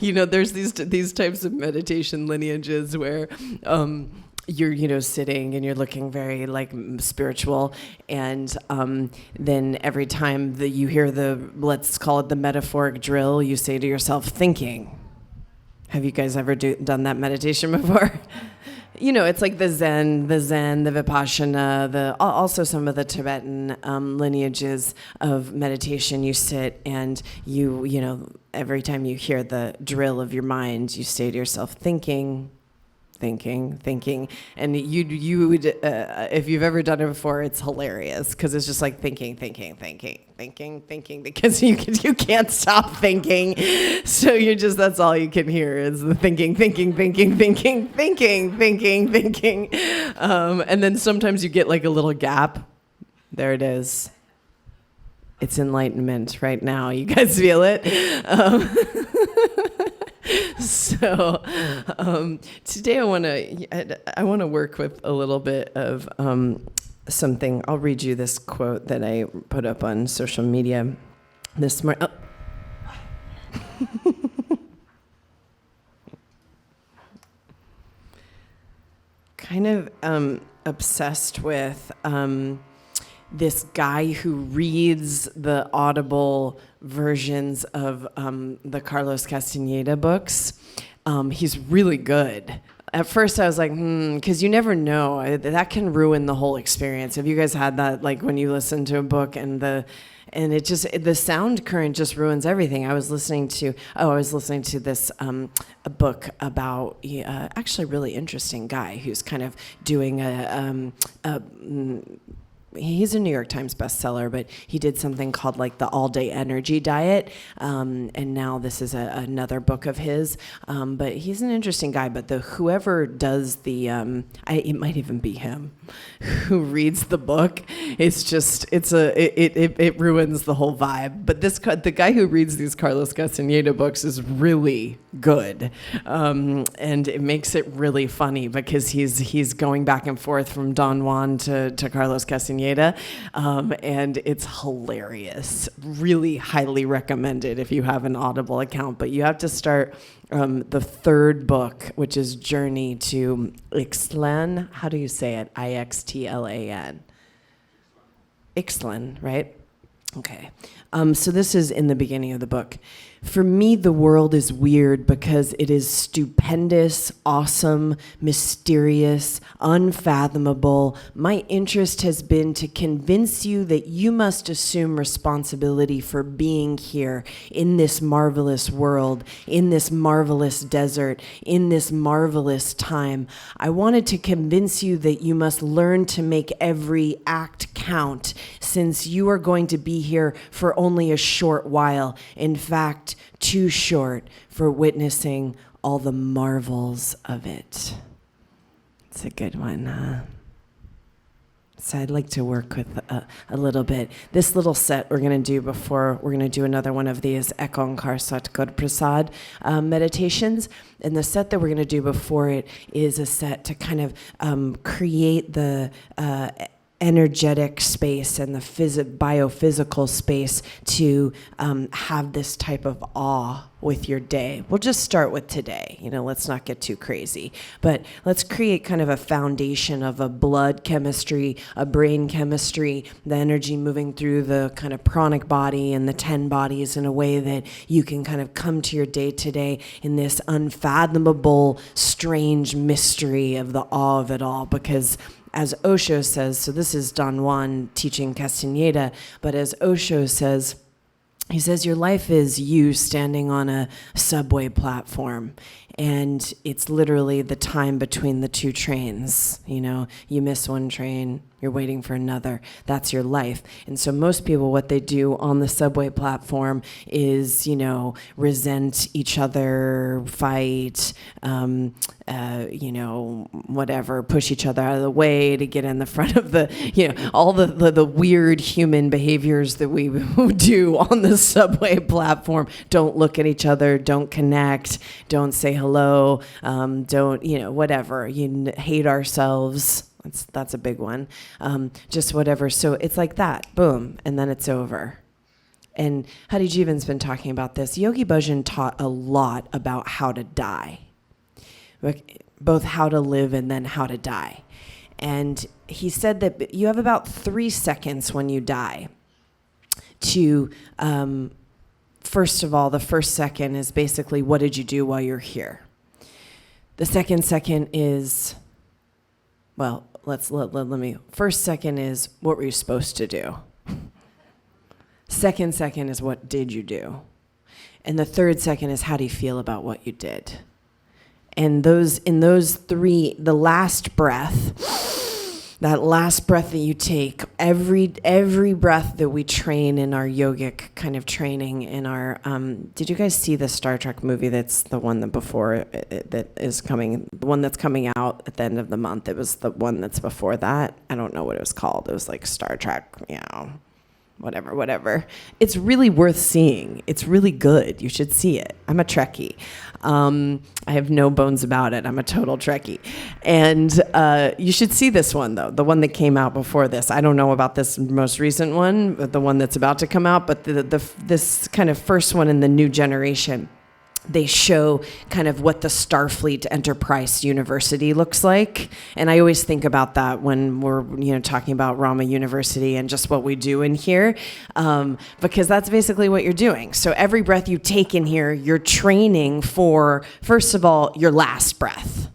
You know, there's these types of meditation lineages where you're, you know, sitting and you're looking very like spiritual, and then every time that you hear let's call it the metaphoric drill, you say to yourself, thinking. Have you guys ever done that meditation before? You know, it's like the Zen, the Vipassana, also some of the Tibetan lineages of meditation. You sit and you know, every time you hear the drill of your mind, you say to yourself, thinking. And you would, if you've ever done it before, it's hilarious because it's just like thinking, because you can't stop thinking. So that's all you can hear is the thinking. And then sometimes you get like a little gap. There it is. It's enlightenment right now. You guys feel it? So today I want to work with a little bit of something. I'll read you this quote that I put up on social media this morning. Oh. Kind of obsessed with this guy who reads the audible versions of the Carlos Castaneda books. He's really good. At first I was like, because you never know. That can ruin the whole experience. Have you guys had that, like when you listen to a book and the sound current just ruins everything? I was listening to this a book about actually a really interesting guy who's kind of doing he's a New York Times bestseller, but he did something called like the all-day energy diet, and now this is another book of his. But he's an interesting guy. But whoever does it might even be him who reads the book. It ruins the whole vibe. But the guy who reads these Carlos Castaneda books is really good, and it makes it really funny because he's going back and forth from Don Juan to Carlos Castaneda. And it's hilarious. Really highly recommended if you have an Audible account. But you have to start the third book, which is Journey to Ixtlan. How do you say it? Ixtlan. Ixtlan, right? Okay. So this is in the beginning of the book. For me, the world is weird because it is stupendous, awesome, mysterious, unfathomable. My interest has been to convince you that you must assume responsibility for being here in this marvelous world, in this marvelous desert, in this marvelous time. I wanted to convince you that you must learn to make every act count, since you are going to be here for only a short while. In fact, too short for witnessing all the marvels of it. It's a good one, huh? So I'd like to work with a little bit. This little set we're going to do before we're going to do another one of these Ekankar Satguru Prasad meditations. And the set that we're going to do before it is a set to kind of create the energetic space and the biophysical space to have this type of awe with your day. We'll just start with today. Let's not get too crazy. But let's create kind of a foundation of a blood chemistry, a brain chemistry, the energy moving through the kind of pranic body and the 10 bodies in a way that you can kind of come to your day today in this unfathomable, strange mystery of the awe of it all. Because as Osho says, so this is Don Juan teaching Castaneda, but as Osho says, he says, your life is you standing on a subway platform, and it's literally the time between the two trains. You miss one train, you're waiting for another. That's your life. And so most people, what they do on the subway platform is, resent each other, fight, whatever, push each other out of the way to get in the front of all the weird human behaviors that we do on the subway platform. Don't look at each other, don't connect, don't say hello, don't, whatever. You hate ourselves. That's a big one. Just whatever. So it's like that, boom, and then it's over. And Hadi Jivan's been talking about this. Yogi Bhajan taught a lot about how to die, both how to live and then how to die. And he said that you have about 3 seconds when you die to, first of all, the first second is basically, what did you do while you're here? The second is, well, first second is, what were you supposed to do? Second is, what did you do? And the third second is, how do you feel about what you did? And in those three, the last breath, that last breath that you take, every breath that we train in our yogic kind of training in our, did you guys see the Star Trek movie that's the one that before it, that is coming, the one that's coming out at the end of the month? It was the one that's before that. I don't know what it was called. It was like Star Trek, whatever. It's really worth seeing. It's really good. You should see it. I'm a Trekkie. I have no bones about it. I'm a total Trekkie. And you should see this one, though, the one that came out before this. I don't know about this most recent one, but the one that's about to come out, but this kind of first one in the new generation. They show kind of what the Starfleet Enterprise University looks like. And I always think about that when we're talking about Rama University and just what we do in here, because that's basically what you're doing. So every breath you take in here, you're training for, first of all, your last breath.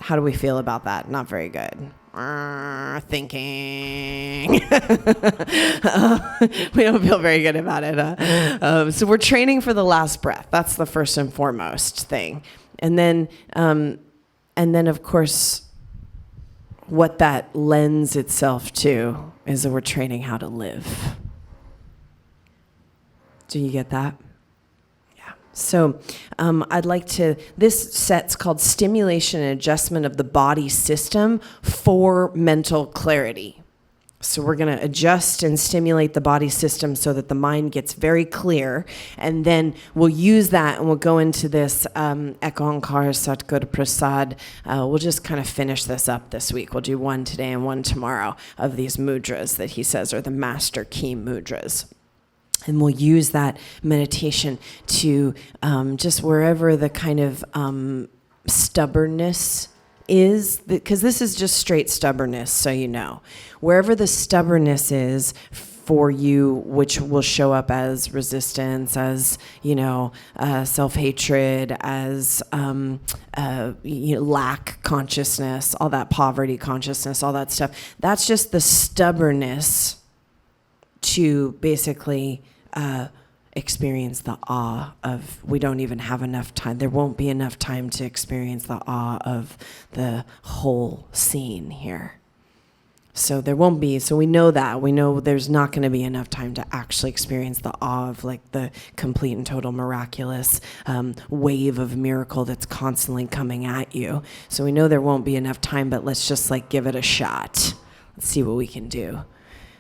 How do we feel about that? Not very good. Thinking. We don't feel very good about it. So we're training for the last breath. That's the first and foremost thing. And then of course, what that lends itself to is that we're training how to live. Do you get that? So I'd like to, this set's called Stimulation and Adjustment of the Body System for Mental Clarity. So we're going to adjust and stimulate the body system so that the mind gets very clear. And then we'll use that and we'll go into this Ekankar Satguru Prasad. We'll just kind of finish this up this week. We'll do one today and one tomorrow of these mudras that he says are the master key mudras. And we'll use that meditation to just wherever the kind of stubbornness is, because this is just straight stubbornness, so you know. Wherever the stubbornness is for you, which will show up as resistance, as, self-hatred, as lack consciousness, all that poverty consciousness, all that stuff, that's just the stubbornness to basically experience the awe of, we don't even have enough time. There won't be enough time to experience the awe of the whole scene here. So there won't be, so we know that. We know there's not going to be enough time to actually experience the awe of like the complete and total miraculous wave of miracle that's constantly coming at you. So we know there won't be enough time, but let's just like give it a shot. Let's see what we can do.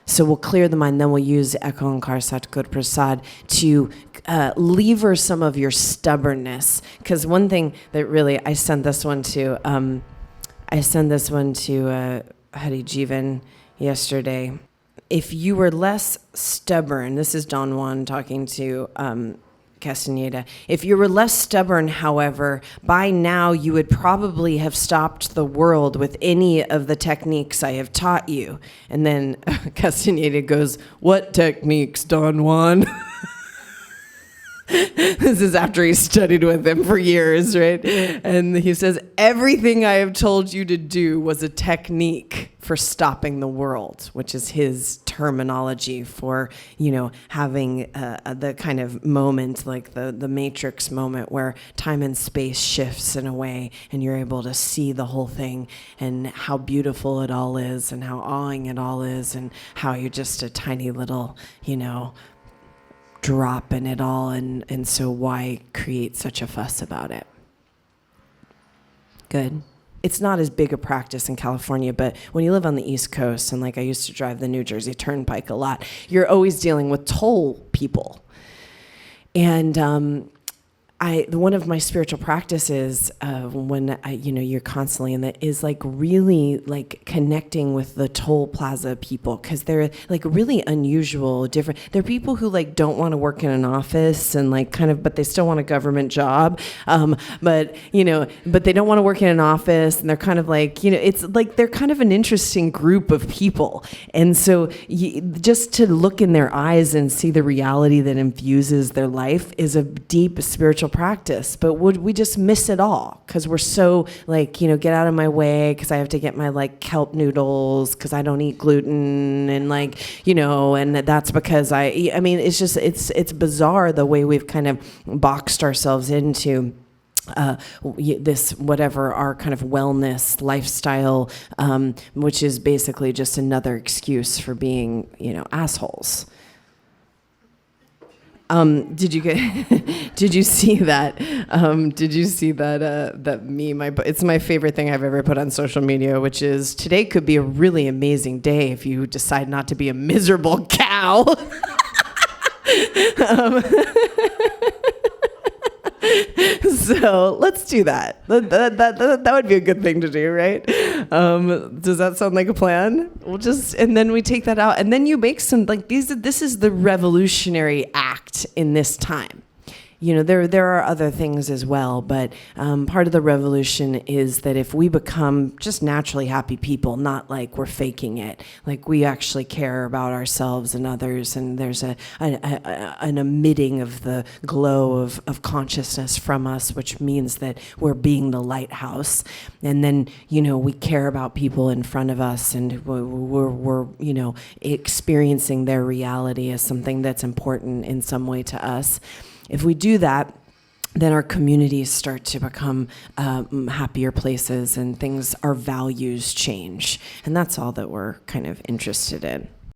So we'll clear the mind, then we'll use Ekankar Satguru Prasad to lever some of your stubbornness. Because one thing that really, I sent this one to Hadi Jivan yesterday. If you were less stubborn, this is Don Juan talking to Castaneda. If you were less stubborn, however, by now you would probably have stopped the world with any of the techniques I have taught you. And then Castaneda goes, "What techniques, Don Juan?" This is after he studied with him for years, right? And he says, everything I have told you to do was a technique for stopping the world, which is his terminology for, having the kind of moment, like the Matrix moment where time and space shifts in a way and you're able to see the whole thing and how beautiful it all is and how awing it all is and how you're just a tiny little, drop in it all, and so why create such a fuss about it? Good. It's not as big a practice in California, but when you live on the East Coast, and like I used to drive the New Jersey Turnpike a lot, you're always dealing with toll people. And one of my spiritual practices when you're constantly in that is like really like connecting with the toll plaza people, because they're like really unusual, different. They're people who like don't want to work in an office and like kind of, but they still want a government job, but they don't want to work in an office, and they're kind of like, it's like they're kind of an interesting group of people, and so just to look in their eyes and see the reality that infuses their life is a deep spiritual practice. But would we just miss it all because we're so like, get out of my way because I have to get my like kelp noodles because I don't eat gluten, and like, and that's because I mean, it's just, it's bizarre the way we've kind of boxed ourselves into this, whatever our kind of wellness lifestyle, which is basically just another excuse for being, assholes. Did you see that? Did you see that meme? It's my favorite thing I've ever put on social media, which is, today could be a really amazing day if you decide not to be a miserable cow. So let's do that. That would be a good thing to do, right? Does that sound like a plan? And then we take that out, and then you make some, like, this is the revolutionary act in this time. There are other things as well, but part of the revolution is that if we become just naturally happy people, not like we're faking it, like we actually care about ourselves and others, and there's an emitting of the glow of consciousness from us, which means that we're being the lighthouse, and then we care about people in front of us, and we're experiencing their reality as something that's important in some way to us. If we do that, then our communities start to become happier places, and our values change. And that's all that we're kind of interested in.